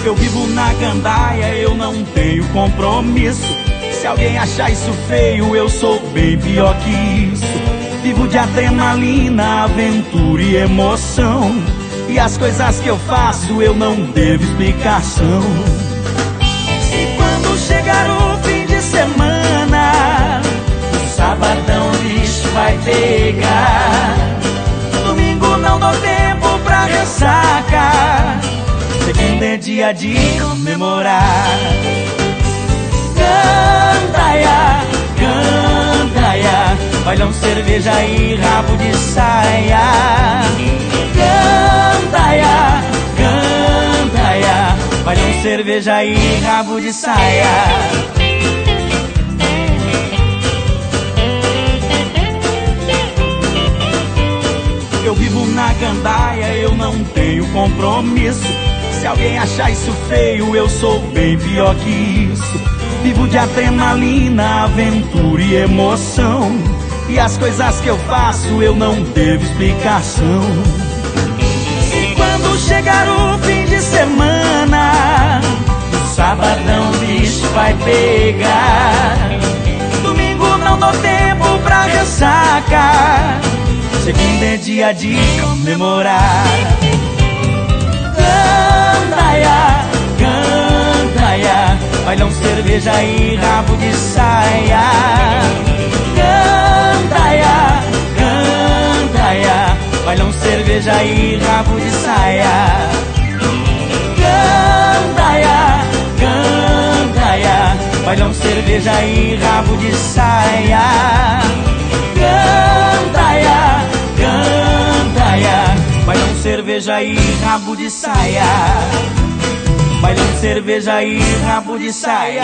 Eu vivo na gandaia, eu não tenho compromisso. Se alguém achar isso feio, eu sou bem pior que isso. Vivo de adrenalina, aventura e emoção. E as coisas que eu faço eu não devo explicação. E quando chegar o fim de semana, no sabadão o bicho vai pegar. Domingo não dou tempo pra ressaca. Segunda é dia de comemorar. Gandaia, gandaia, bailão, cerveja e rabo de saia. Gandaia, gandaia, bailão, cerveja e rabo de saia. Eu vivo na gandaia, eu não tenho compromisso. Se alguém achar isso feio, eu sou bem pior que isso. Vivo de adrenalina, aventura e emoção. E as coisas que eu faço eu não devo explicação. E quando chegar o fim de semana, no sabadão o bicho vai pegar. Domingo não dou tempo pra ressaca. Segunda é dia de comemorar. Gandaia, gandaia, bailão, cerveja e rabo de saia. Gandaia, gandaia, bailão, cerveja e rabo de saia. Gandaia, gandaia, bailão, cerveja e rabo de saia. Gandaia, gandaia, bailão, cerveja e rabo de saia. Bailão, cerveja e rabo de saia.